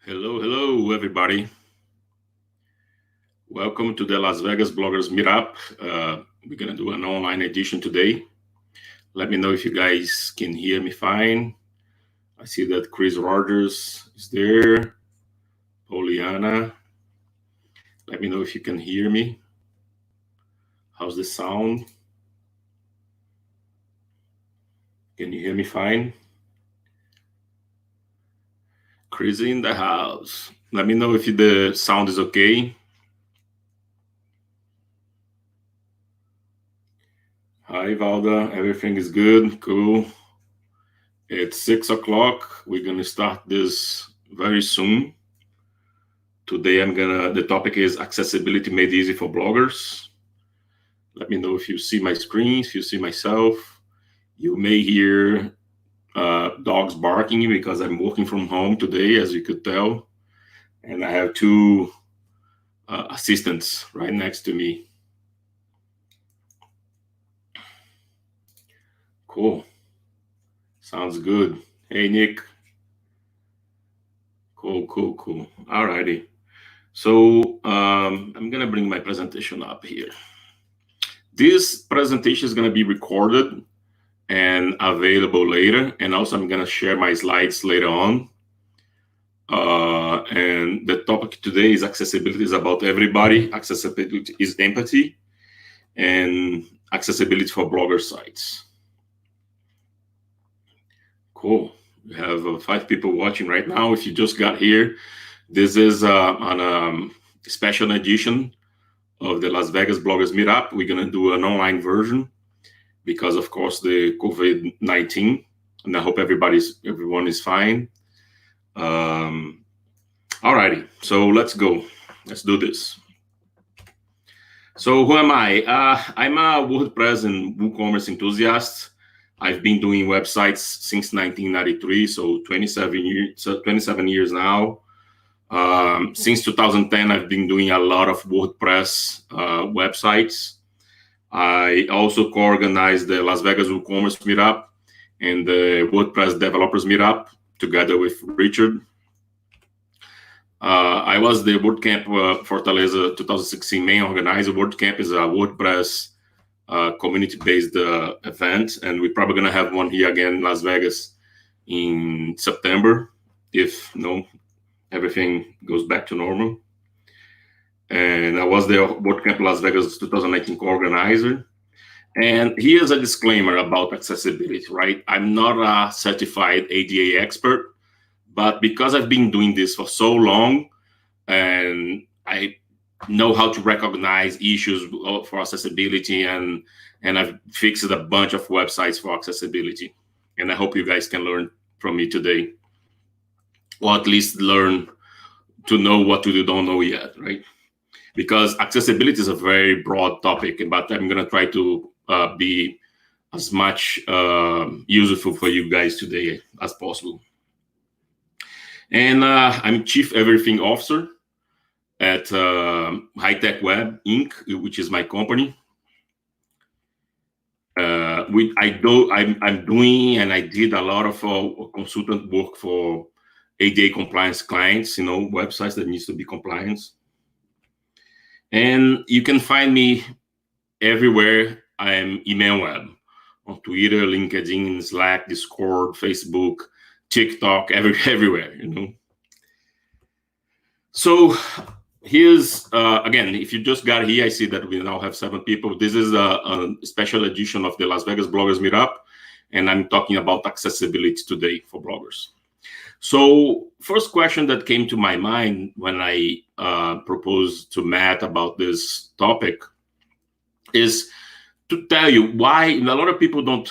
Hello, everybody. Welcome to the Las Vegas Bloggers Meetup. We're going to do an online edition today. Let me know if you guys can hear me fine. I see that Chris Rogers is there. Poliana. Let me know if you can hear me. How's the sound? Can you hear me fine? Chris in the house. Let me know if the sound is okay. Hi, Valda. Everything is good. Cool. It's 6 o'clock. We're going to start this very soon. Today, the topic is accessibility made easy for bloggers. Let me know if you see my screen, if you see myself. You may hear dogs barking because I'm working from home today, as you could tell. And I have two assistants right next to me. Cool. Sounds good. Hey, Nick. Cool. Alrighty. So I'm going to bring my presentation up here. This presentation is going to be recorded and available later. And also I'm going to share my slides later on. And the topic today is accessibility is about everybody. Accessibility is empathy and accessibility for blogger sites. Cool. We have 5 people watching right now. If you just got here, this is on a special edition of the Las Vegas Bloggers Meetup. We're going to do an online version because, of course, the COVID-19. And I hope everyone is fine. Alrighty, so let's go. Let's do this. So who am I? I'm a WordPress and WooCommerce enthusiast. I've been doing websites since 1993, so 27 years now. Since 2010, I've been doing a lot of WordPress websites. I also co-organized the Las Vegas WooCommerce Meetup and the WordPress Developers Meetup together with Richard. I was the WordCamp Fortaleza 2016 main organizer. WordCamp is a WordPress community-based event, and we're probably going to have one here again in Las Vegas in September if everything goes back to normal. And I was the WordCamp Las Vegas 2019 co-organizer. And here's a disclaimer about accessibility, right? I'm not a certified ADA expert, but because I've been doing this for so long and I know how to recognize issues for accessibility, and I've fixed a bunch of websites for accessibility. And I hope you guys can learn from me today, or at least learn to know what you don't know yet, right? Because accessibility is a very broad topic, but I'm going to try to be as much useful for you guys today as possible. And I'm Chief Everything Officer at High Tech Web Inc., which is my company. I'm doing and I did a lot of consultant work for ADA compliance clients, websites that needs to be compliant. And you can find me everywhere. I'm Emmanuel on Twitter, LinkedIn, Slack, Discord, Facebook, TikTok, everywhere, So here's, again, if you just got here, I see that we now have 7 people. This is a special edition of the Las Vegas Bloggers Meetup, and I'm talking about accessibility today for bloggers. So first question that came to my mind when I proposed to Matt about this topic is to tell you why a lot of people don't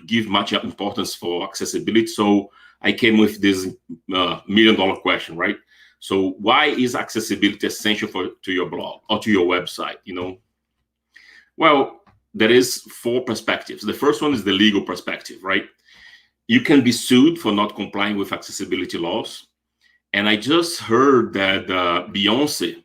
give much importance for accessibility. So I came with this $1 million question, right? So why is accessibility essential to your blog or to your website? Well, there is 4 perspectives. The first one is the legal perspective, right? You can be sued for not complying with accessibility laws. And I just heard that Beyonce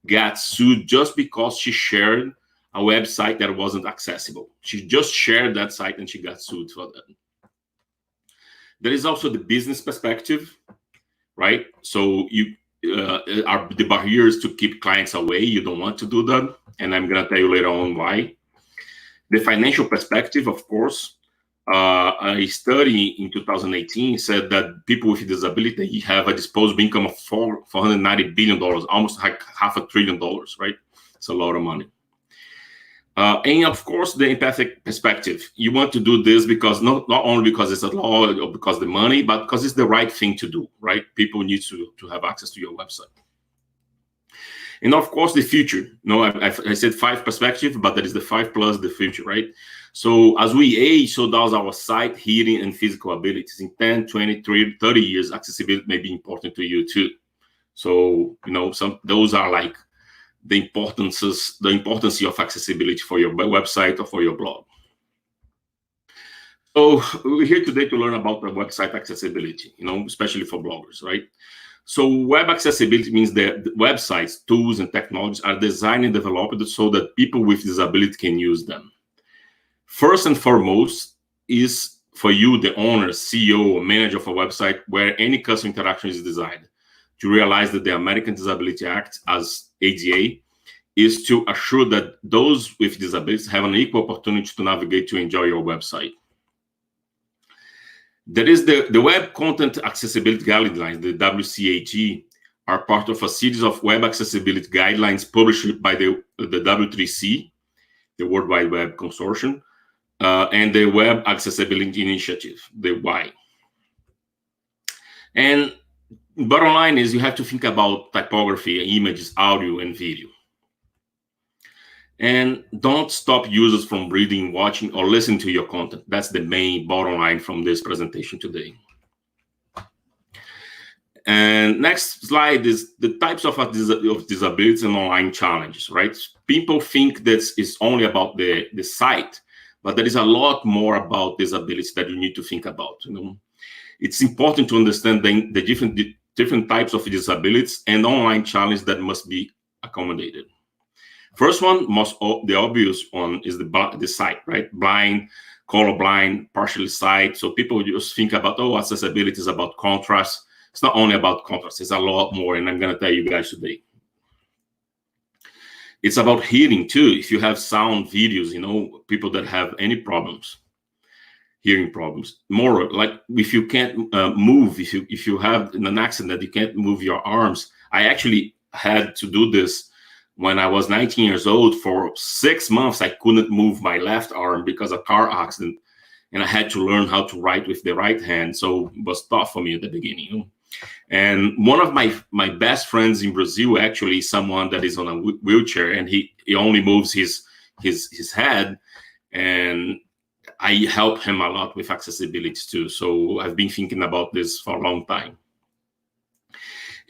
got sued just because she shared a website that wasn't accessible. She just shared that site and she got sued for that. There is also the business perspective. right? So you are the barriers to keep clients away. You don't want to do that, and I'm gonna tell you later on why. The financial perspective, of course. A study in 2018 said that people with disability have a disposable income of $490 billion, almost like $500 billion, right? It's a lot of money. And of course, the empathic perspective. You want to do this because not only because it's a law or because the money, but because it's the right thing to do, right? People need to have access to your website. And of course, the future. No, I said 5 perspective, but that is the 5 plus the future, right? So as we age, so does our sight, hearing, and physical abilities. In 10, 20, 30 years, accessibility may be important to you too. So, those are like the importance of accessibility for your website or for your blog. So we're here today to learn about the website accessibility, especially for bloggers, right? So web accessibility means that websites, tools, and technologies are designed and developed so that people with disability can use them. First and foremost is for you, the owner, CEO, or manager of a website where any customer interaction is designed, to realize that the American Disability Act, as ADA, is to assure that those with disabilities have an equal opportunity to navigate to enjoy your website. There is the Web Content Accessibility Guidelines, the WCAG, are part of a series of web accessibility guidelines published by the W3C, the World Wide Web Consortium, and the Web Accessibility Initiative, the WAI. And bottom line is you have to think about typography, images, audio, and video. And don't stop users from reading, watching, or listening to your content. That's the main bottom line from this presentation today. And next slide is the types of disabilities and online challenges, right? People think that it's only about the site, but there is a lot more about disabilities that you need to think about. It's important to understand the different types of disabilities and online challenges that must be accommodated. First one, the obvious one, is the sight, right? Blind, colorblind, partially sight. So people just think about, accessibility is about contrast. It's not only about contrast, it's a lot more, and I'm going to tell you guys today. It's about hearing too. If you have sound videos, people that have any problems, hearing problems. More like if you can't move, if you have an accident, you can't move your arms. I actually had to do this when I was 19 years old. For 6 months, I couldn't move my left arm because of a car accident, and I had to learn how to write with the right hand. So it was tough for me at the beginning. And one of my best friends in Brazil, actually, someone that is on a wheelchair, and he only moves his head, and I help him a lot with accessibility too. So I've been thinking about this for a long time.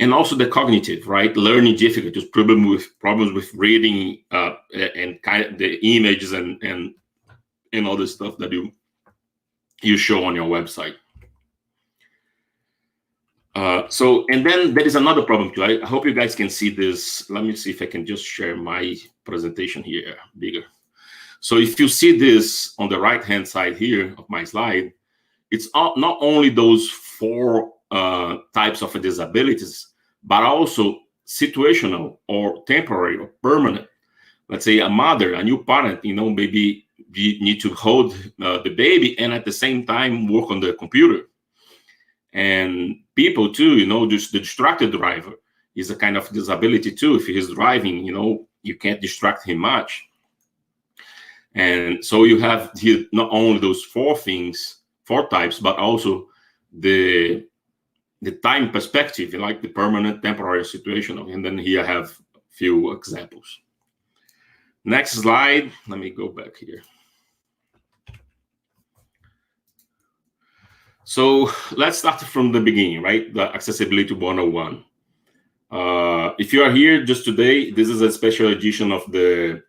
And also the cognitive, right? Learning difficulties, problems with reading and kind of the images and all the stuff that you show on your website. And then there is another problem too. I hope you guys can see this. Let me see if I can just share my presentation here bigger. So if you see this on the right-hand side here of my slide, it's not only those 4 types of disabilities, but also situational or temporary or permanent. Let's say a mother, a new parent, maybe you need to hold the baby and at the same time work on the computer. And people too, just the distracted driver is a kind of disability too. If he's driving, you can't distract him much. And so you have here not only those 4 types, but also the time perspective, like the permanent, temporary, situational. And then here I have a few examples. Next slide. Let me go back here. So let's start from the beginning, right? The Accessibility 101. If you are here just today, this is a special edition of the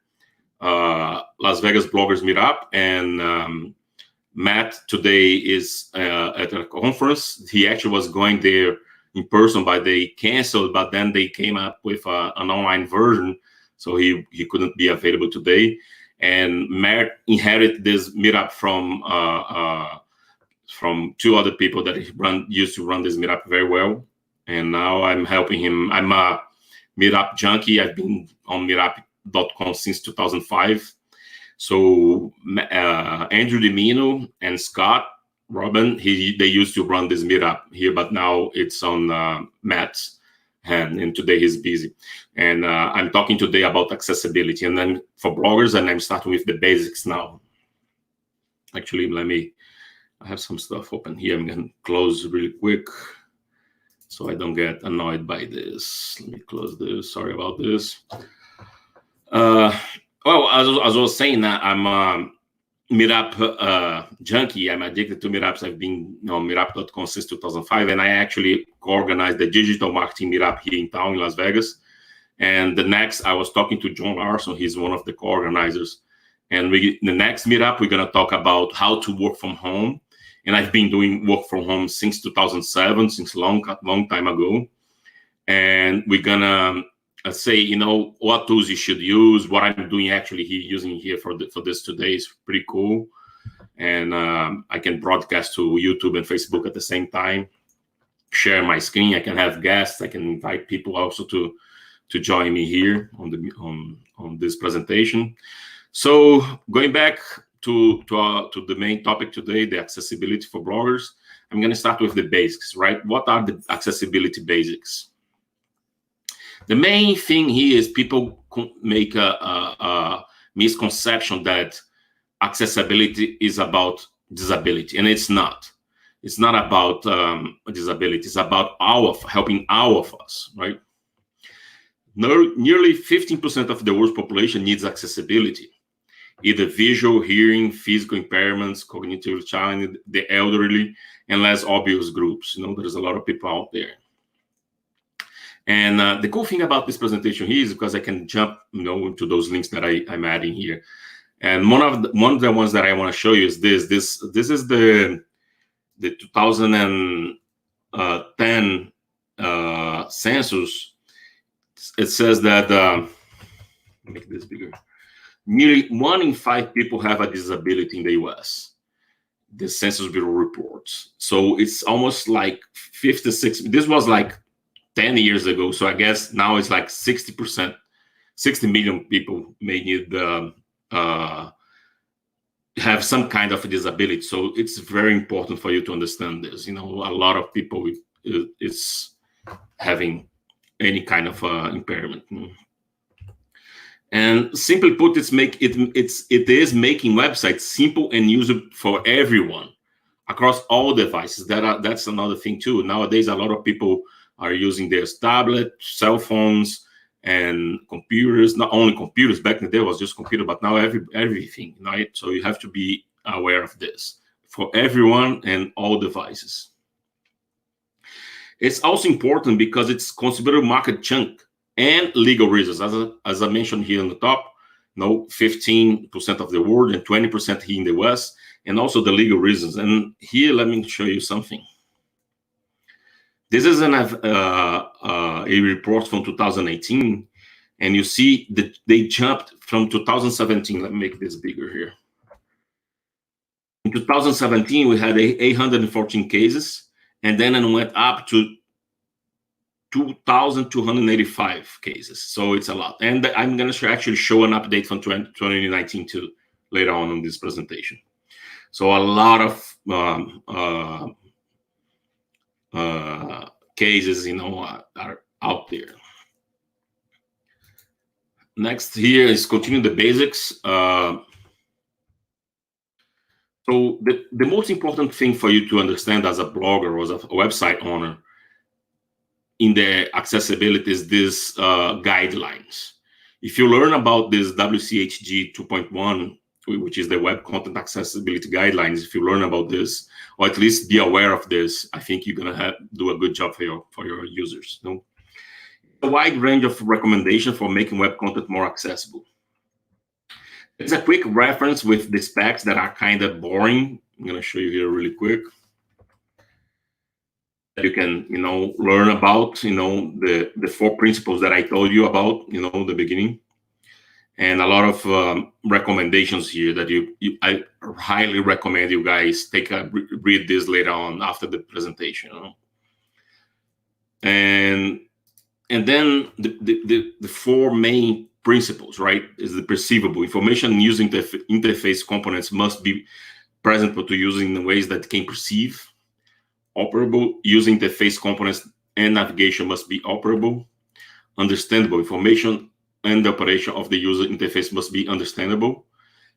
Las Vegas Bloggers Meetup, and Matt today is at a conference. He actually was going there in person, but they canceled, but then they came up with an online version, so he couldn't be available today. And Matt inherited this meetup from 2 other people that used to run this meetup very well. and now I'm helping him. I'm a Meetup junkie. I've been on Meetup.com since 2005. So Andrew Dimino and Scott Robin, they used to run this Meetup here, but now it's on Matt's hand, and today he's busy. And I'm talking today about accessibility, and then for bloggers, and I'm starting with the basics now. Actually, I have some stuff open here. I'm going to close really quick so I don't get annoyed by this. Let me close this. Sorry about this. Well, as I was saying, I'm a Meetup junkie. I'm addicted to Meetups. I've been on Meetup.com since 2005, and I actually co-organized the digital marketing Meetup here in town in Las Vegas. And the next, I was talking to John Larson. He's one of the co-organizers. And the next Meetup, we're going to talk about how to work from home. And I've been doing work from home since 2007, since long time ago. And we're going to say, what tools you should use. What I'm doing actually using here for this today is pretty cool. And I can broadcast to YouTube and Facebook at the same time, share my screen. I can have guests. I can invite people also to join me here on this presentation. So going back to the main topic today, the accessibility for bloggers, I'm going to start with the basics, right? What are the accessibility basics? The main thing here is people make a misconception that accessibility is about disability, and it's not. It's not about disability. It's about helping all of us, right? Nearly 15% of the world's population needs accessibility, either visual, hearing, physical impairments, cognitive challenge, the elderly, and less obvious groups. There's a lot of people out there. And the cool thing about this presentation here is because I can jump, into those links that I'm adding here. And one of the ones that I want to show you is this. This is the 2010 census. It says that make this bigger. Nearly 1 in 5 people have a disability in the U.S. The Census Bureau reports. So it's almost like 56. This was like 10 years ago. So I guess now it's like 60%, 60 million people may need have some kind of a disability. So it's very important for you to understand this. A lot of people is having any kind of impairment. And simply put, it is making websites simple and usable for everyone across all devices. That's another thing too. Nowadays, a lot of people are using their tablet, cell phones, and computers. Not only computers. Back in the day, it was just computer, but now everything, right? So you have to be aware of this for everyone and all devices. It's also important because it's considered market chunk and legal reasons. As I mentioned here on the top, 15% of the world and 20% here in the West, and also the legal reasons. And here, let me show you something. This is a report from 2018, and you see that they jumped from 2017. Let me make this bigger here. In 2017, we had 814 cases, and then it went up to 2,285 cases. So it's a lot. And I'm going to actually show an update from 2019 too later on in this presentation. So a lot of cases, are out there. Next here is continue the basics. So the most important thing for you to understand as a blogger or as a website owner in the accessibility is these guidelines. If you learn about this WCAG 2.1, which is the Web Content Accessibility Guidelines, if you learn about this, or at least be aware of this, I think you're gonna do a good job for your users. A wide range of recommendations for making web content more accessible. It's a quick reference with the specs that are kind of boring. I'm gonna show you here really quick. You can, learn about, the 4 principles that I told you about, the beginning, and a lot of recommendations here that I highly recommend you guys read this later on after the presentation. And then the four main principles, right, is the perceivable information using the interface components must be present to using in ways that can perceive. Operable, using interface components and navigation must be operable. Understandable, information and the operation of the user interface must be understandable.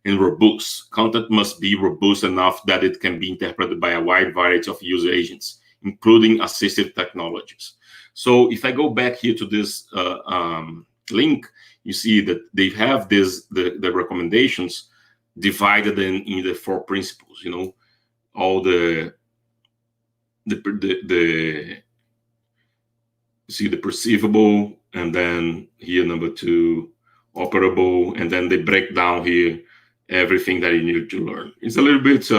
And robust, content must be robust enough that it can be interpreted by a wide variety of user agents, including assistive technologies. So if I go back here to this link, you see that they have the recommendations divided in the four principles. You know, all the see the perceivable, and then here number 2, operable, and then they break down here everything that you need to learn. It's a little bit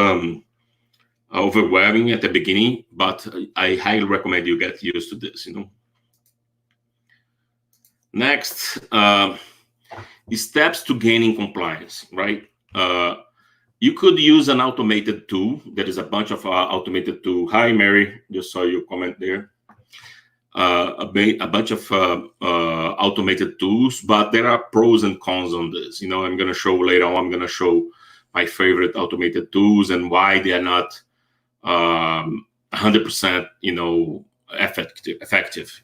overwhelming at the beginning, but I highly recommend you get used to this. You know. Next, steps to gaining compliance, right? You could use an automated tool. There is a bunch of automated tool. Hi, Mary, just saw your comment there. A bunch of automated tools, but there are pros and cons on this. You know, I'm going to show later on. I'm going to show my favorite automated tools and why they are not 100%, you know, effective.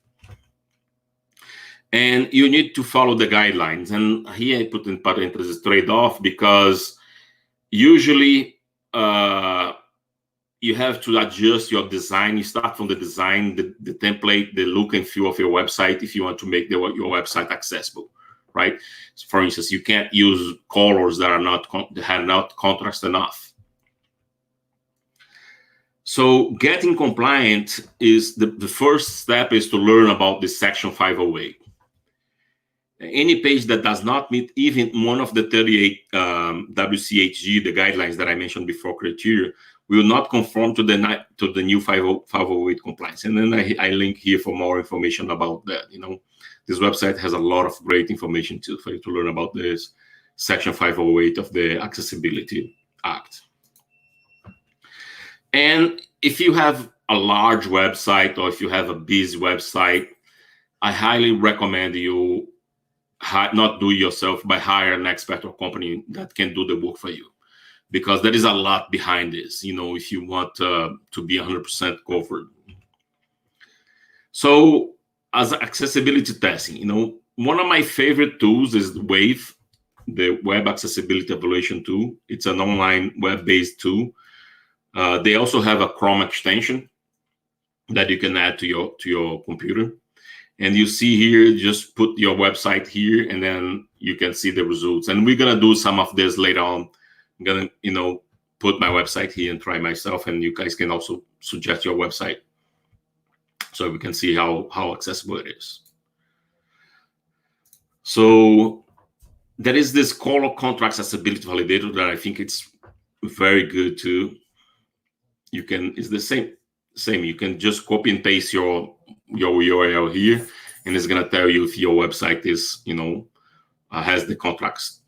And you need to follow the guidelines. And here I put in parentheses trade-off, because usually you have to adjust your design. You start from the design, the template, the look and feel of your website if you want to make your website accessible, right? So for instance, you can't use colors that are not contrast enough. So getting compliant is the first step is to learn about the Section 508. Any page that does not meet even one of the 38 WCAG, the guidelines that I mentioned before, criteria, will not conform to the new 508 compliance. And then I link here for more information about that. You know, this website has a lot of great information for you to learn about this Section 508 of the Accessibility Act. And if you have a large website, or if you have a busy website, I highly recommend you not do it yourself, but hire an expert or company that can do the work for you, because there is a lot behind this, you know, if you want to be 100% covered. So as accessibility testing, you know, one of my favorite tools is Wave, the Web Accessibility Evaluation tool. It's an online web-based tool. They also have a Chrome extension that you can add to your computer. And you see here, just put your website here, and then you can see the results. And we're going to do some of this later on. I'm going to, you know, put my website here and try myself. And you guys can also suggest your website so we can see how accessible it is. So there is this Color Contrast Accessibility Validator that I think it's very good too. You can, it's the same. You can just copy and paste your URL here, and it's gonna tell you if your website is, you know, has the contrast.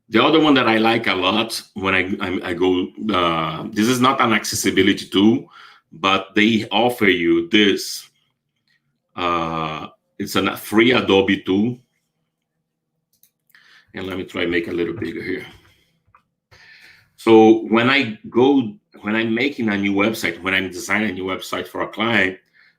The other one that I like a lot when I go, this is not an accessibility tool, but they offer you this. It's a free Adobe tool, and let me try to make it a little bigger here. So when I'm making a new website, when I'm designing a new website for a client,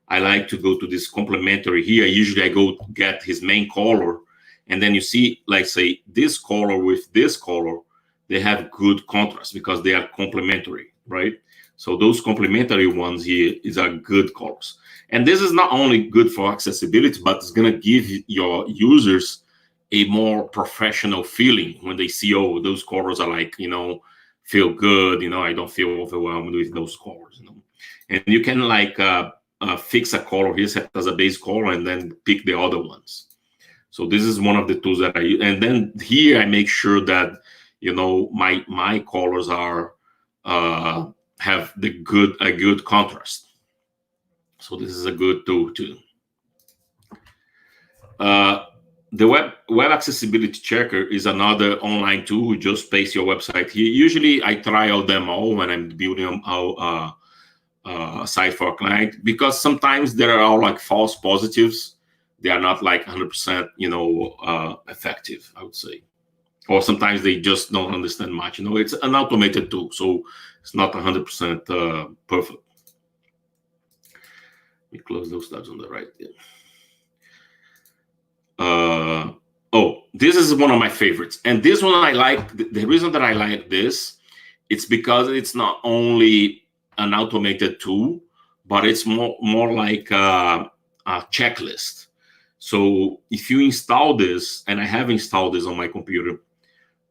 I like to go to this complementary here. Usually I go get his main color, and then you see, like say, this color with this color, they have good contrast because they are complementary, right? So those complementary ones here are good colors. And this is not only good for accessibility, but it's gonna give your users a more professional feeling when they see, oh, those colors are like, you know, feel good, you know, I don't feel overwhelmed with those colors, you know. And you can like fix a color here, set as a base color, and then pick the other ones. So this is one of the tools that I use. And then here I make sure that, you know, my colors are have a good contrast. So this is a good tool too. The web accessibility checker is another online tool. You just paste your website here. Usually I trial them all when I'm building site for a client, because sometimes there are all like false positives. They are not like 100%, effective, I would say. Or sometimes they just don't understand much. It's an automated tool, so it's not 100% perfect. Let me close those tabs on the right there. This is one of my favorites, and this one I like. The reason that I like this, it's because it's not only an automated tool, but it's more like a checklist. So if you install this, and I have installed this on my computer,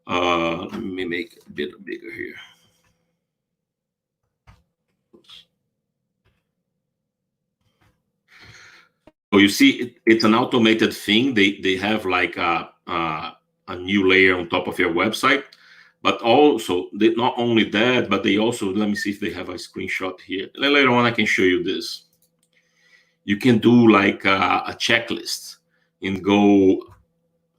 let me make it a bit bigger here. So you see, it's an automated thing. They have like a new layer on top of your website, but also not only that, but they also, let me see if they have a screenshot here. Later on, I can show you this. You can do like a checklist and go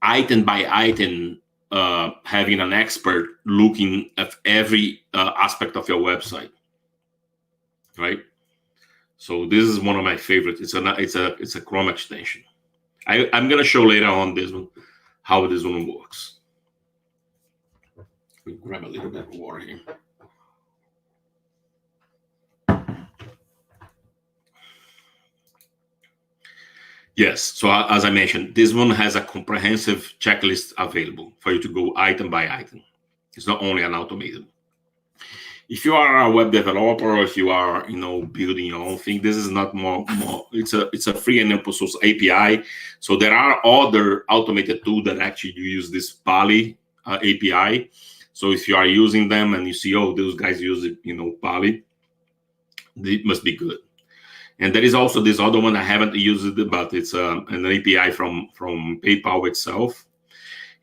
item by item, having an expert looking at every aspect of your website, right? So this is one of my favorites. It's a Chrome extension. I'm gonna show later on this one how this one works. Let me grab a little bit of water here. Yes, so as I mentioned, this one has a comprehensive checklist available for you to go item by item. It's not only an automated. If you are a web developer, or if you are, building your own thing, this is not more. It's a free and open source API. So there are other automated tools that actually use this Poly API. So if you are using them and you see, those guys use it, Poly, it must be good. And there is also this other one I haven't used it, but it's an API from PayPal itself.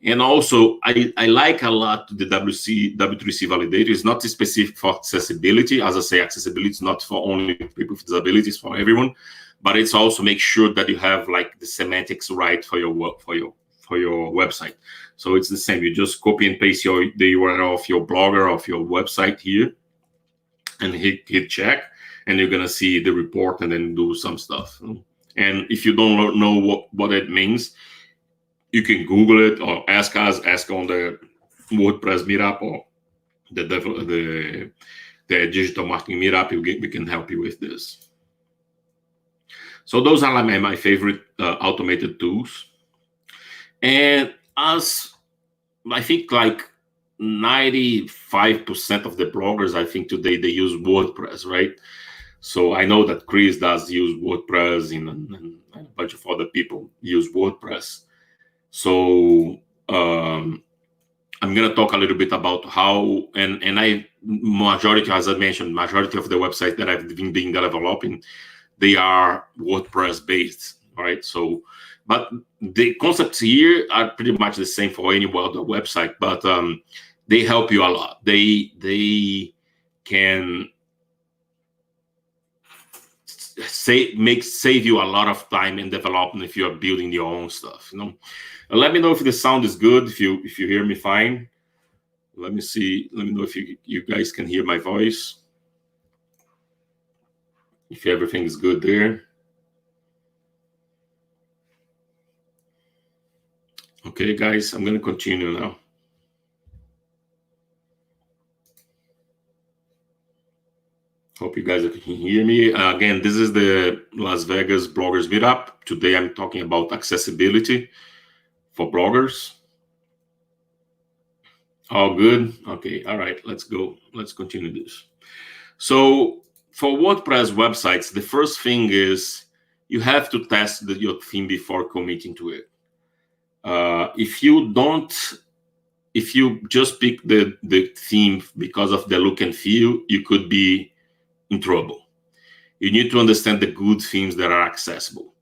And also, I like a lot the W3C validator. It's not specific for accessibility. As I say, accessibility is not for only people with disabilities, for everyone. But it's also make sure that you have like the semantics right for your work, for your website. So it's the same. You just copy and paste the URL of your blogger, of your website here, and hit check, and you're gonna see the report and then do some stuff. And if you don't know what it means, you can Google it or ask on the WordPress meetup or the digital marketing meetup. We can help you with this. So those are like my favorite automated tools. And as I think like 95% of the bloggers, I think today they use WordPress, right? So I know that Chris does use WordPress, and a bunch of other people use WordPress. So I'm going to talk a little bit about how, and majority, as I mentioned, majority of the websites that I've been developing, they are WordPress based, right? So, but the concepts here are pretty much the same for any other website, but they help you a lot. They can save you a lot of time in development if you are building your own stuff. Let me know if the sound is good. If you hear me fine, let me see. Let me know if you guys can hear my voice. If everything is good there. Okay, guys, I'm going to continue now. Hope you guys can hear me. Again, this is the Las Vegas Bloggers Meetup. Today, I'm talking about accessibility for bloggers. All good? Okay, all right, let's go. Let's continue this. So for WordPress websites, the first thing is you have to test your theme before committing to it. If you just pick the theme because of the look and feel, you could be in trouble. You need to understand the good themes that are accessible.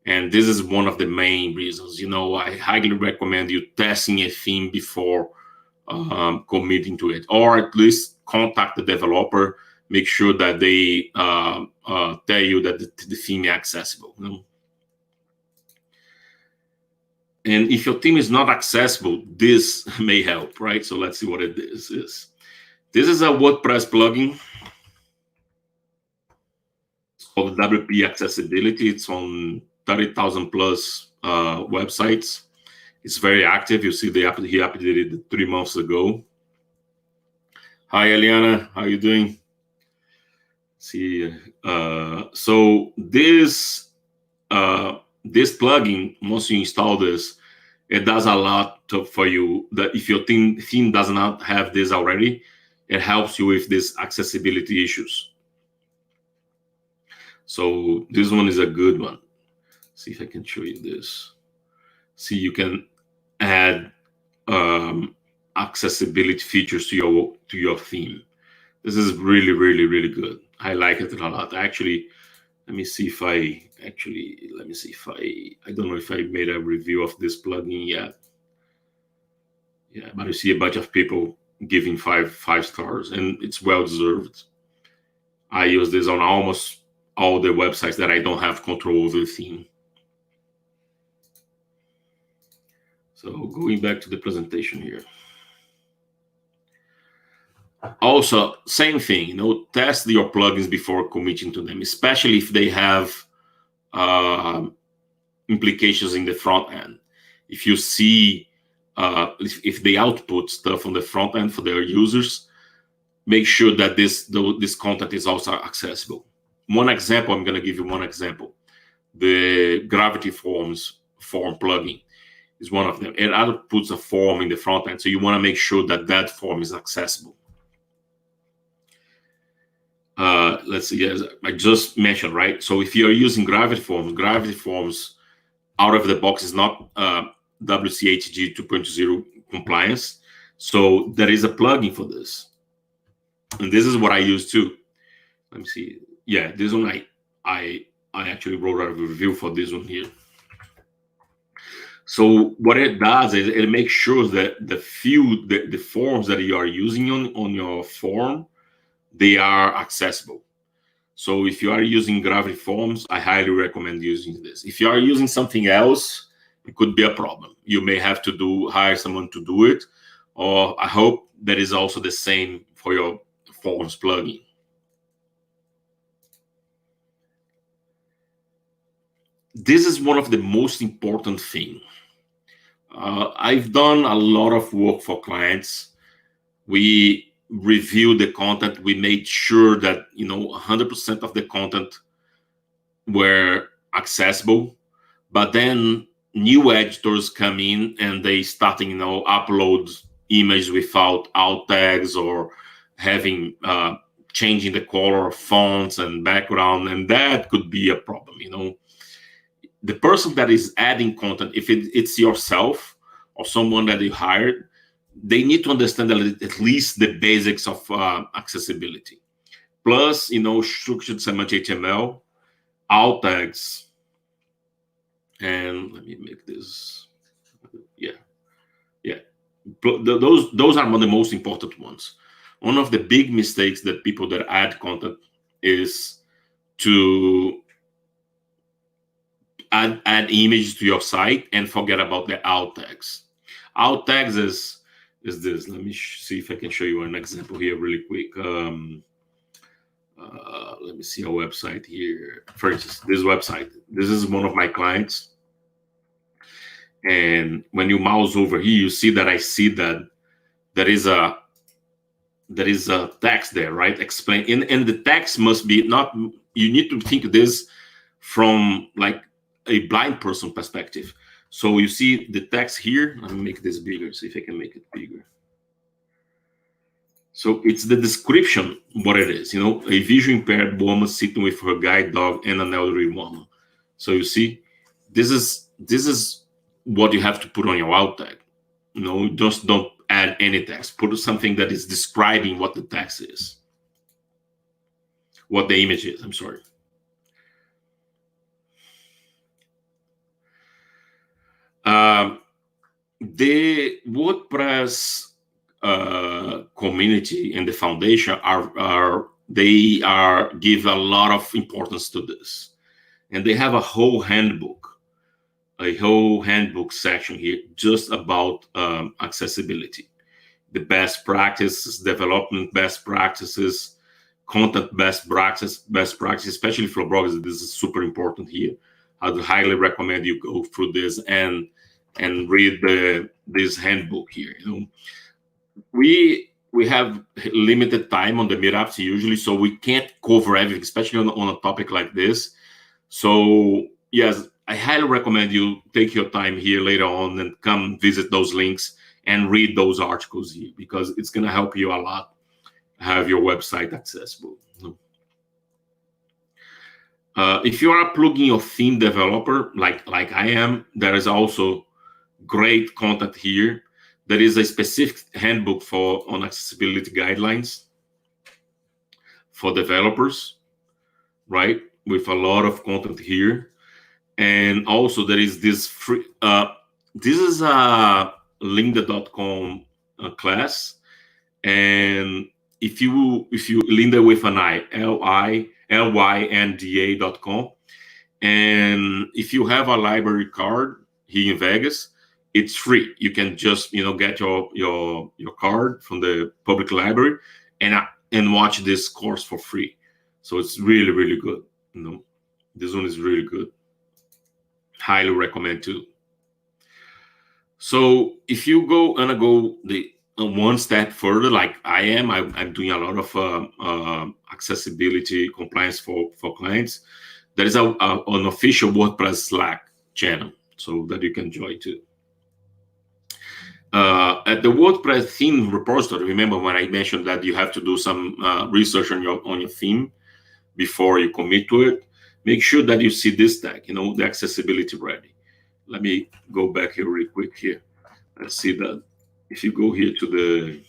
And this is one of the main reasons. I highly recommend you testing a theme before committing to it, or at least contact the developer, make sure that they tell you that the theme is accessible. And if your theme is not accessible, this may help, right? So let's see what it is. This is a WordPress plugin. called WP Accessibility. It's on 30,000 plus websites. It's very active. You see, he updated it 3 months ago. Hi, Eliana. How you doing? See, so this plugin, once you install this, it does a lot for you. That if your theme does not have this already, it helps you with these accessibility issues. So this one is a good one. See if I can show you this. See, you can add accessibility features to your theme. This is really, really, really good. I like it a lot. Actually, let me see if I don't know if I made a review of this plugin yet. Yeah, but I see a bunch of people giving five stars, and it's well deserved. I use this on almost all the websites that I don't have control over the theme. So going back to the presentation here. Also, same thing, test your plugins before committing to them, especially if they have implications in the front end. If you see, if they output stuff on the front end for their users, make sure that this content is also accessible. One example, I'm going to give you one example. The Gravity Forms form plugin is one of them. It outputs a form in the front end, so you want to make sure that that form is accessible. Let's see, as I just mentioned, right? So if you're using Gravity Forms out of the box is not WCAG 2.0 compliance. So there is a plugin for this. And this is what I use too. Let me see. Yeah, this one I actually wrote a review for this one here. So what it does is it makes sure that the forms that you are using on your form, they are accessible. So if you are using Gravity Forms, I highly recommend using this. If you are using something else, it could be a problem. You may have to hire someone to do it, or I hope that is also the same for your Forms plugin. This is one of the most important things. I've done a lot of work for clients. We reviewed the content. We made sure that 100% of the content were accessible. But then new editors come in and they start upload images without alt tags or having changing the color of fonts and background, and that could be a problem. The person that is adding content, if it's yourself or someone that you hired, they need to understand at least the basics of accessibility. Plus, structured semantic HTML, alt tags, and let me make this. Yeah. Those are the most important ones. One of the big mistakes that people that add content is to add images to your site and forget about the alt tags. Alt tags is this. Let me see if I can show you an example here really quick. Let me see a website here. For instance, this website. This is one of my clients. And when you mouse over here, you see that I see that there is a text there, right? Explain. And the text must be not, you need to think this from like a blind person perspective. So you see the text here. Let me make this bigger, see if I can make it bigger. So it's the description, what it is, a visually impaired woman sitting with her guide dog and an elderly woman. So you see, this is what you have to put on your alt tag. Just don't add any text. Put something that is describing what the text is, what the image is. I'm sorry. The WordPress community and the foundation give a lot of importance to this, and they have a whole handbook section here just about accessibility, the best practices, development best practices, content best practice, especially for bloggers. This is super important here. I'd highly recommend you go through this and read this handbook here. We have limited time on the meetups usually, so we can't cover everything, especially on a topic like this. So yes, I highly recommend you take your time here later on and come visit those links and read those articles here, because it's going to help you a lot have your website accessible. If you are a plugin or theme developer like I am, there is also great content here. There is a specific handbook on accessibility guidelines for developers, right? With a lot of content here. And also there is this free, this is a lynda.com class. And if you Lynda with an I, lynda.com, and if you have a library card here in Vegas, it's free. You can just get your card from the public library and watch this course for free. So it's really, really good. This one is really good. Highly recommend too. So if you go the one step further, like I am, I'm doing a lot of accessibility compliance for clients. There is an official WordPress Slack channel, so that you can join too. At the WordPress theme repository, remember when I mentioned that you have to do some research on your theme before you commit to it? Make sure that you see this tag, the accessibility ready. Let me go back here really quick here. Let's see that. If you go here to the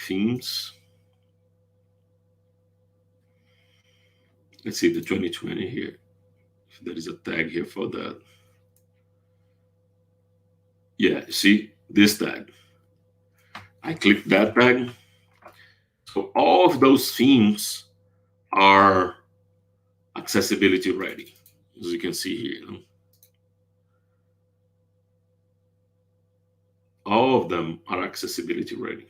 themes, let's see the 2020 here. If there is a tag here for that. Yeah, see this tag. I click that tag. So all of those themes are accessibility ready, as you can see here. All of them are accessibility ready.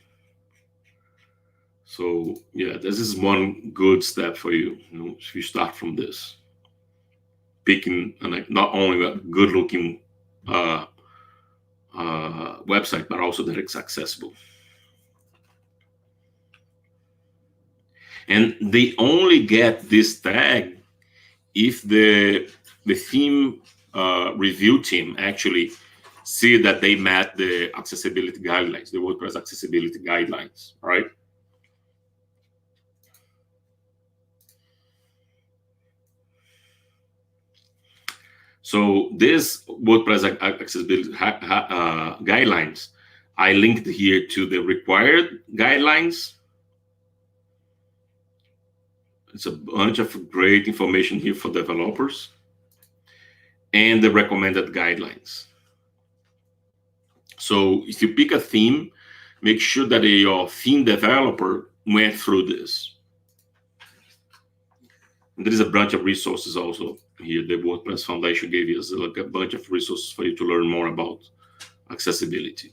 So yeah, this is one good step for you. If you start from this, picking not only a good-looking website, but also that it's accessible. And they only get this tag if the theme review team actually see that they met the accessibility guidelines, the WordPress accessibility guidelines, right? So this WordPress accessibility guidelines, I linked here to the required guidelines. It's a bunch of great information here for developers, and the recommended guidelines. So if you pick a theme, make sure that your theme developer went through this. And there is a bunch of resources also here. The WordPress Foundation gave us a bunch of resources for you to learn more about accessibility.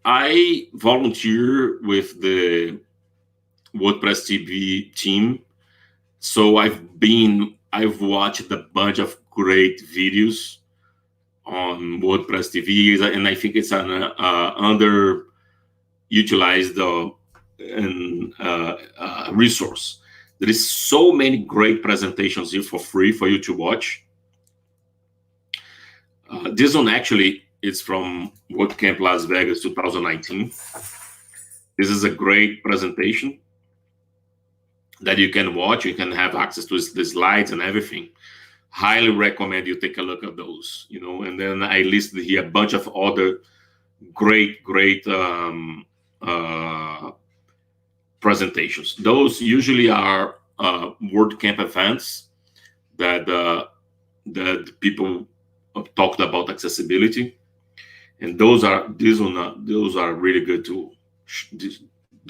I volunteer with the WordPress TV team, so I've watched a bunch of great videos on WordPress TV, and I think it's an underutilized resource. There is so many great presentations here for free for you to watch. This one actually is from WordCamp Las Vegas 2019. This is a great presentation that you can watch. You can have access to the slides and everything. Highly recommend you take a look at those. And then I listed here a bunch of other great presentations. Those usually are WordCamp events that people talked about accessibility, and those are really good too. This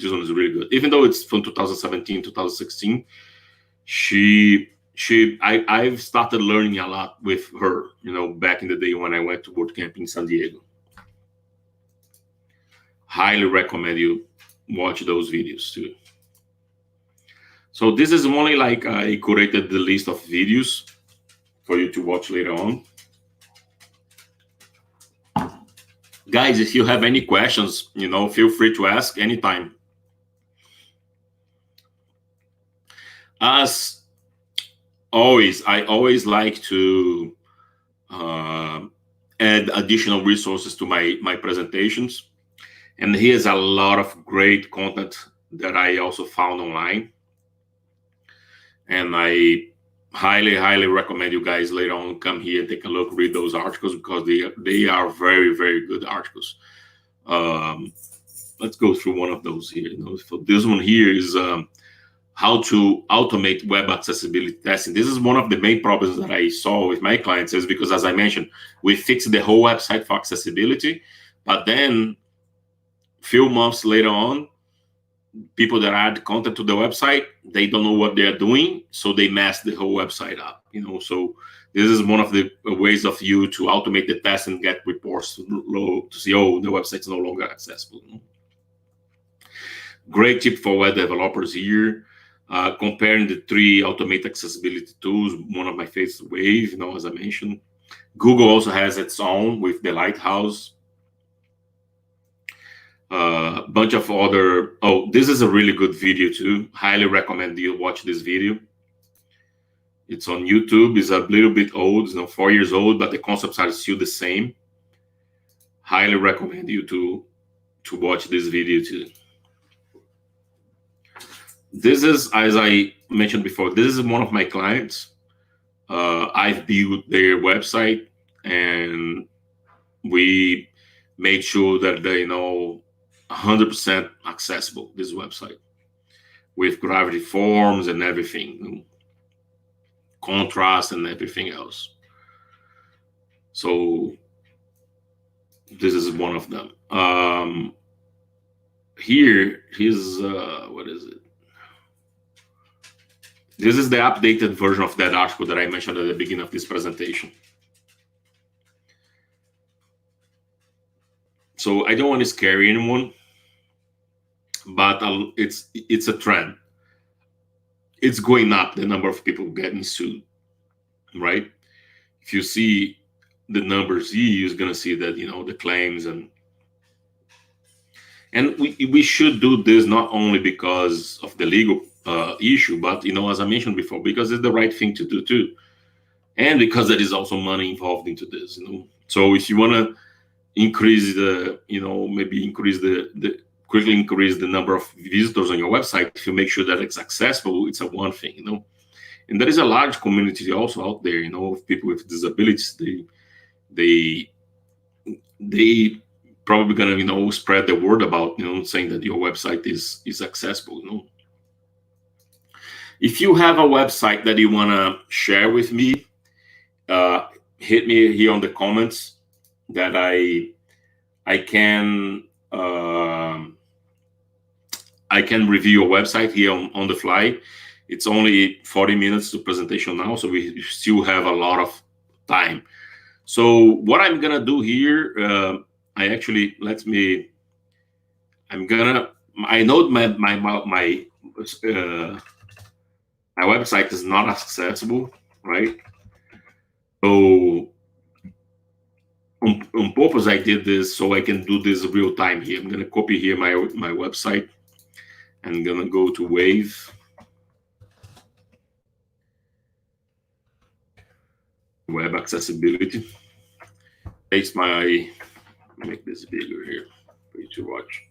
one is really good, even though it's from 2017, 2016. I've started learning a lot with her, back in the day when I went to WordCamp in San Diego. highly recommend you watch those videos too. So this is only like I curated the list of videos for you to watch later on. Guys, if you have any questions, feel free to ask anytime. As always, I always like to add additional resources to my presentations. And here's a lot of great content that I also found online. And I highly recommend you guys later on come here and take a look, read those articles, because they are very, very good articles. Let's go through one of those here. So this one here is how to automate web accessibility testing. This is one of the main problems that I saw with my clients, is because, as I mentioned, we fixed the whole website for accessibility, but then few months later on, people that add content to the website, they don't know what they're doing, so they mess the whole website up. So this is one of the ways of you to automate the test and get reports to see, oh, the website's no longer accessible. Great tip for web developers here. Comparing the 3 automate accessibility tools, one of my favorites, Wave, as I mentioned. Google also has its own with the Lighthouse. Bunch of other. Oh, this is a really good video too. Highly recommend you watch this video. It's on YouTube. It's a little bit old, 4 years old, but the concepts are still the same. Highly recommend you to watch this video too. This is, as I mentioned before, this is one of my clients. I've built their website, and we made sure that they 100% accessible, this website, with Gravity forms and everything, contrast and everything else. So this is one of them. Here's what is it? This is the updated version of that article that I mentioned at the beginning of this presentation. So I don't want to scare anyone, but it's a trend. It's going up, the number of people getting sued, right? If you see the numbers here, you're going to see that, the claims, and we should do this not only because of the legal issue, but, as I mentioned before, because it's the right thing to do too. And because there is also money involved into this, So if you want to increase the, quickly increase the number of visitors on your website, if you make sure that it's accessible, it's a one thing, And there is a large community also out there, of people with disabilities. They probably gonna, spread the word about, saying that your website is accessible, If you have a website that you wanna share with me, hit me here on the comments that I can review your website here on the fly. It's only 40 minutes to presentation now, so we still have a lot of time. So what I'm gonna do here, I know my website is not accessible, right? So on purpose, I did this so I can do this real time here. I'm gonna copy here my website. I'm gonna go to Wave. Web accessibility. Make this bigger here for you to watch.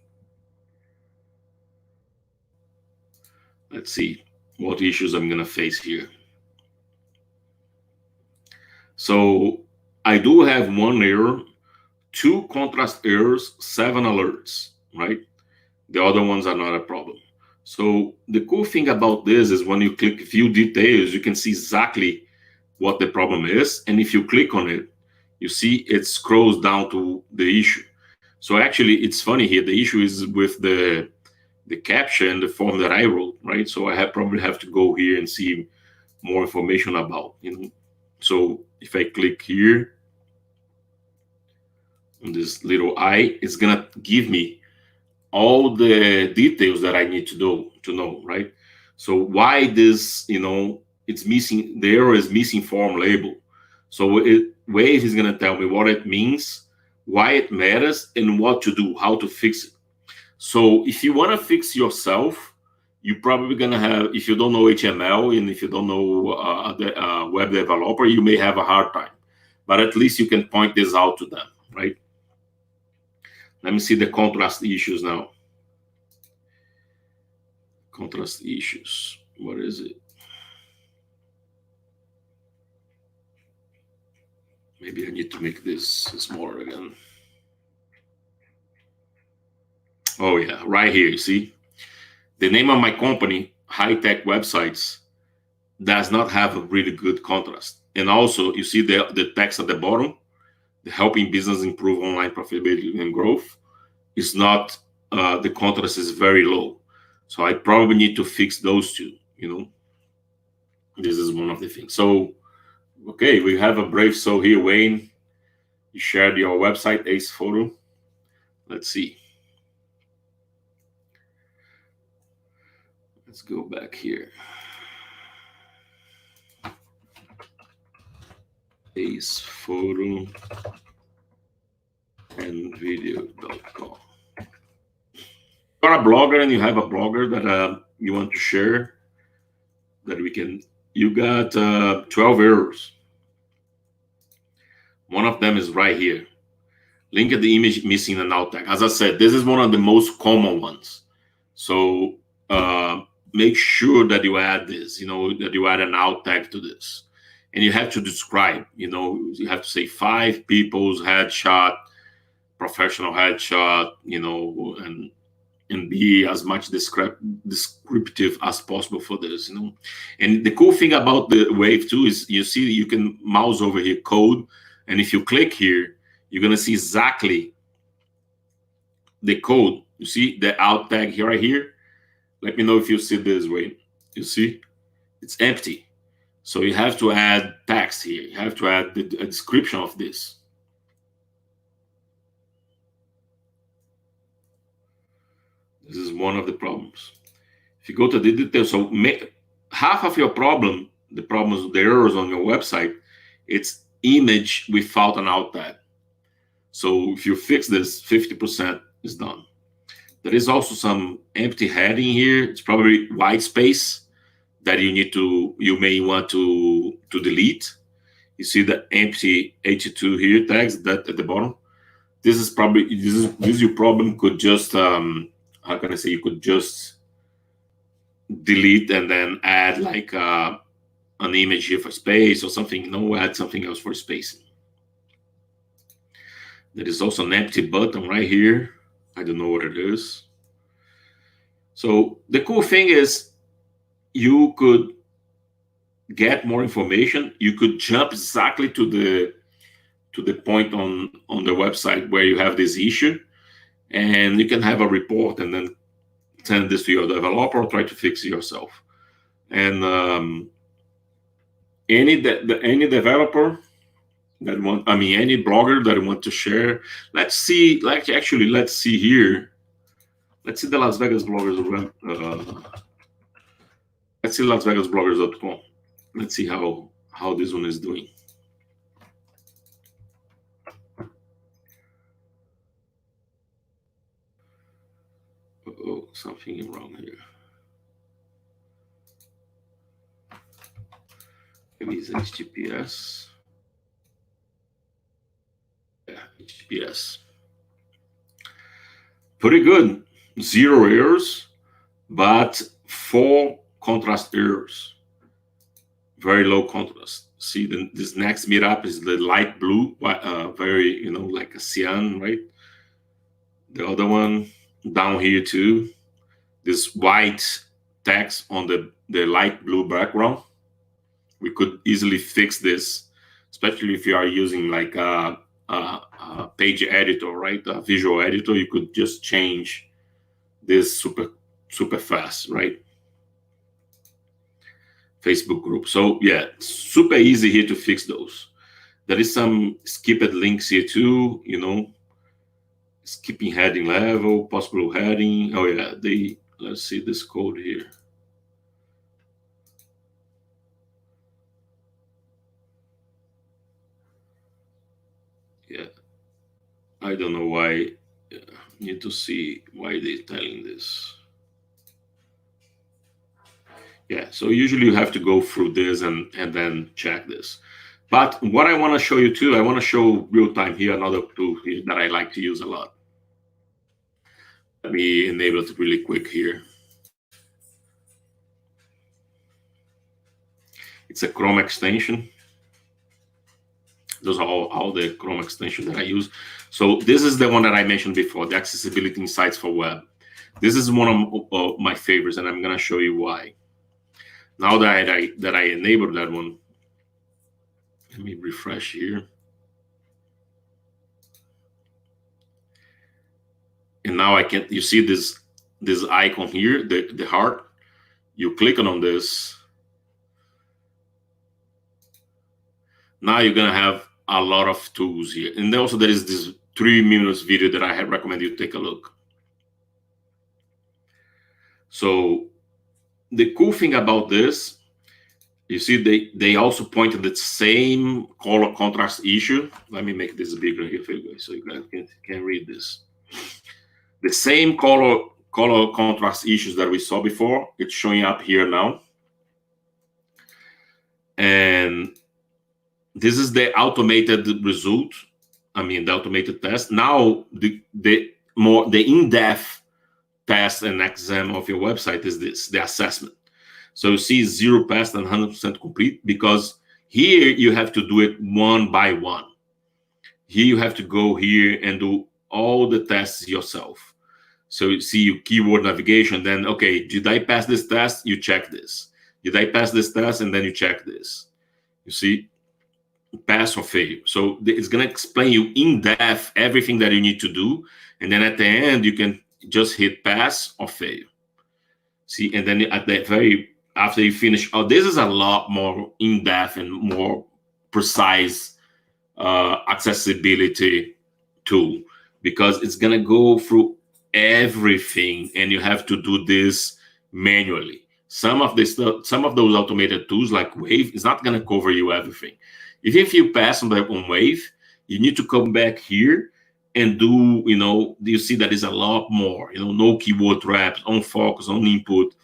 Let's see what issues I'm gonna face here. So I do have 1 error, 2 contrast errors, 7 alerts, right? The other ones are not a problem. So the cool thing about this is when you click view details, you can see exactly what the problem is. And if you click on it, you see it scrolls down to the issue. So actually, it's funny here. The issue is with the caption, the form that I wrote, right? So I probably have to go here and see more information about, So if I click here on this little eye, it's gonna give me all the details that I need to know, right? So why this, it's missing, the error is missing form label. So Wave is going to tell me what it means, why it matters, and what to do, how to fix it. So if you want to fix yourself, you're probably going to have, if you don't know HTML and if you don't know the web developer, you may have a hard time. But at least you can point this out to them, right? Let me see the contrast issues now. Contrast issues. What is it? Maybe I need to make this smaller again. Oh yeah, right here, you see? The name of my company, High Tech Websites, does not have a really good contrast. And also, you see the text at the bottom, the helping business improve online profitability and growth, is not, the contrast is very low. So I probably need to fix those two, This is one of the things. So, okay, we have a brave soul here, Wayne. You shared your website, Ace Photo. Let's see. Let's go back here. Ace Photo and video.com. You're a blogger and you have a blogger that you want to share, that we can, you got 12 errors. One of them is right here. Link at the image missing an alt tag. As I said, this is one of the most common ones. So make sure that you add this, that you add an alt tag to this. And you have to describe, you have to say 5 people's headshot, professional headshot, and be as much descriptive as possible for this, And the cool thing about the Wave too is you see you can mouse over here, code, and if you click here, you're gonna see exactly the code. You see the alt tag here, right here. Let me know if you see this way. You see, it's empty. So you have to add text here. You have to add a description of this. This is one of the problems. If you go to the details, so half of your problem, the problems, the errors on your website, it's image without an alt tag. So if you fix this, 50% is done. There is also some empty heading here. It's probably white space that you may want to delete. You see the empty 82 here tags that at the bottom. This is your problem. Could just how can I say, you could just delete and then add like an image here for space or something. Add something else for spacing. There is also an empty button right here. I don't know what it is. So the cool thing is you could get more information. You could jump exactly to the point on the website where you have this issue, and you can have a report and then send this to your developer or try to fix it yourself. And any developer that any blogger that want to share, let's see here. Let's see the Las Vegas bloggers. Let's see LasVegasBloggers.com. Let's see how this one is doing. Oh, something wrong here. Maybe it's HTTPS. Yeah, HTTPS. Pretty good. 0 errors, but 4 contrast errors. Very low contrast. See, this next meetup is the light blue, very, like a cyan, right? The other one down here too, this white text on the light blue background. We could easily fix this, especially if you are using like a page editor, right? A visual editor. You could just change this super fast, right? Facebook group. So yeah, super easy here to fix those. There is some skipped links here too, skipping heading level, possible heading. Oh yeah, let's see this code here. Yeah, I don't know why. Need to see why they're telling this. Yeah, so usually you have to go through this and then check this. But what I want to show you too, I want to show real time here, another tool here that I like to use a lot. Let me enable it really quick here. It's a Chrome extension. Those are all the Chrome extensions that I use. So this is the one that I mentioned before, the Accessibility Insights for Web. This is one of my favorites, and I'm going to show you why. Now that I enabled that one, let me refresh here. And now I can, you see this icon here, the heart. You click on this. Now you're going to have a lot of tools here. And also there is this 3-minute video that I recommend you take a look. So the cool thing about this, you see they also pointed the same color contrast issue. Let me make this bigger here for you guys so you guys can read this. The same color contrast issues that we saw before, it's showing up here now. And this is the automated result. I mean, the automated test. Now, the in-depth test and exam of your website is this, the assessment. So you see 0 passed and 100% complete, because here you have to do it one by one. Here you have to go here and do all the tests yourself. So you see your keyword navigation, then, okay, did I pass this test? You check this. Did I pass this test? And then you check this. You see, pass or fail. So it's going to explain you in depth everything that you need to do. And then at the end, you can just hit pass or fail. See, and then at the after you finish, oh, this is a lot more in depth and more precise accessibility tool, because it's going to go through everything, and you have to do this manually. Some of those automated tools like Wave is not going to cover you everything. Even if you pass on Wave, you need to come back here and do, you see that is a lot more, no keyword traps, on focus, on input.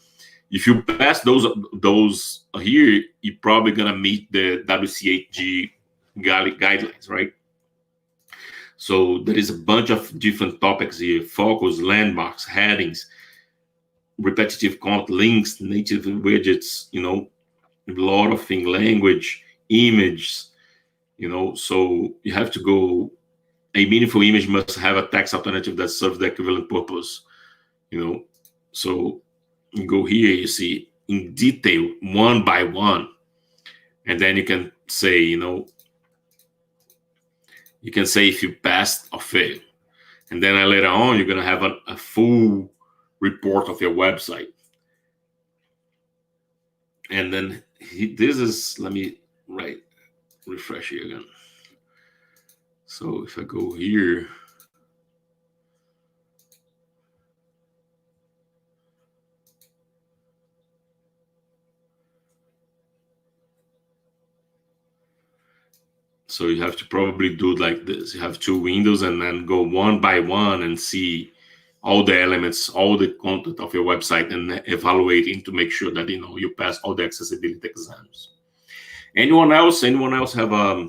If you pass those here, you're probably going to meet the WCAG guidelines, right? So there is a bunch of different topics here: focus, landmarks, headings, repetitive content, links, native widgets, a lot of things, language, images, so you have to go. A meaningful image must have a text alternative that serves the equivalent purpose, so you go here, you see in detail, one by one, and then you can say, you can say if you passed or failed. And then later on, you're going to have a full report of your website. And then this is, let me refresh here again. So if I go here, so you have to probably do like this. You have 2 windows and then go one by one and see all the elements, all the content of your website, and evaluating to make sure that you pass all the accessibility exams. Anyone else have a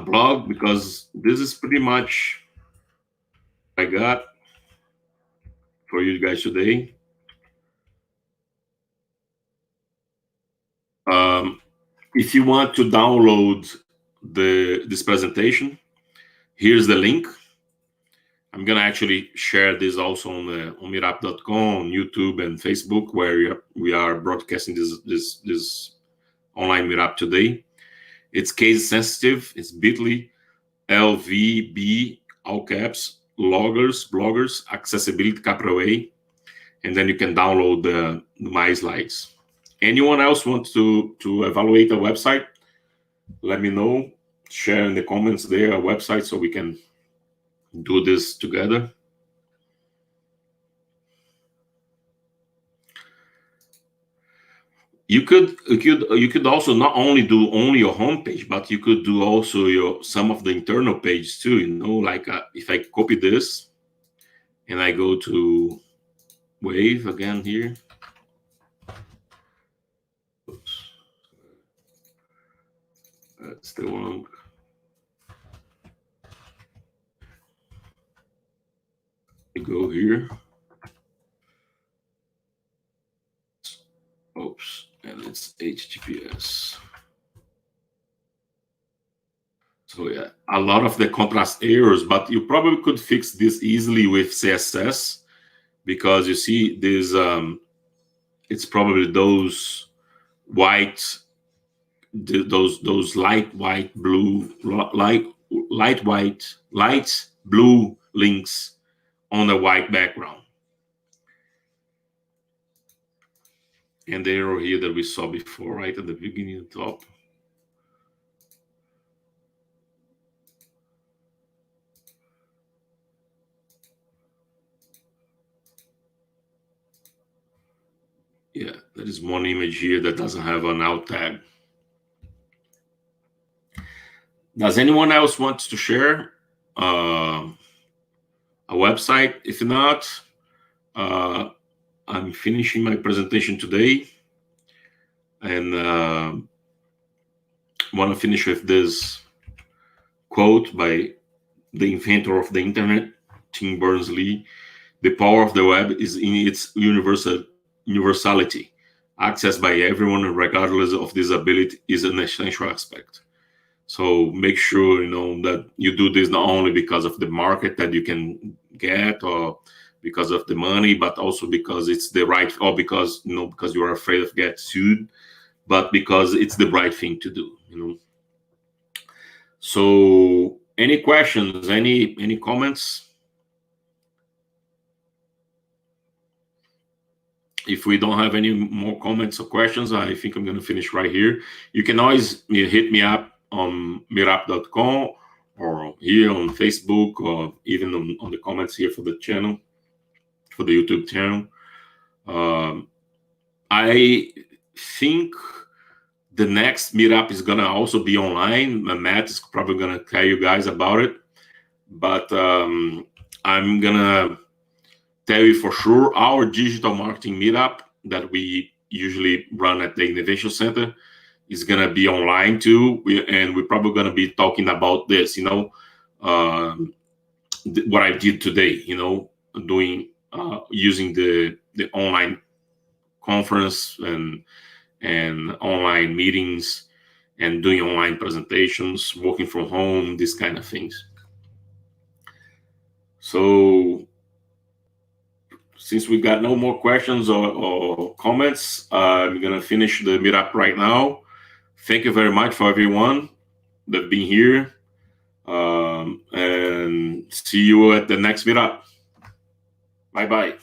blog? Because this is pretty much what I got for you guys today. If you want to download this presentation, here's the link. I'm gonna actually share this also on meetup.com, YouTube, and Facebook, where we are broadcasting this online meetup today. It's case sensitive. It's bit.ly LVB, all caps, bloggers, accessibility, capital A, and then you can download my slides. Anyone else wants to evaluate a website? Let me know. Share in the comments there a website so we can do this together. You could also not only do only your homepage, but you could do also some of the internal pages too. Like if I copy this and I go to Wave again here. Oops. That's the one. I go here. Oops, and it's HTTPS. So yeah, a lot of the contrast errors, but you probably could fix this easily with CSS, because you see this, it's probably those white, those light white blue, light blue links on the white background. And the arrow here that we saw before, right at the beginning at the top. Yeah, there is one image here that doesn't have an alt tag. Does anyone else want to share a website? If not, I'm finishing my presentation today, and want to finish with this quote by the inventor of the internet, Tim Berners-Lee. The power of the web is in its universality. Access by everyone, regardless of disability, is an essential aspect. So make sure that you do this not only because of the market that you can get, or because of the money, but also because it's the right, or because because you are afraid of getting sued, but because it's the right thing to do. So any questions? Any comments? If we don't have any more comments or questions, I think I'm going to finish right here. You can always hit me up on meetup.com or here on Facebook, or even on the comments here for the channel, for the YouTube channel. I think the next meetup is going to also be online. Matt is probably going to tell you guys about it. But I'm going to tell you for sure, our digital marketing meetup that we usually run at the Innovation Center is going to be online too. And we're probably going to be talking about this, what I did today, using the online conference and online meetings and doing online presentations, working from home, these kind of things. So since we got no more questions or comments, I'm going to finish the meetup right now. Thank you very much for everyone that's been here. And see you at the next meetup. Bye-bye.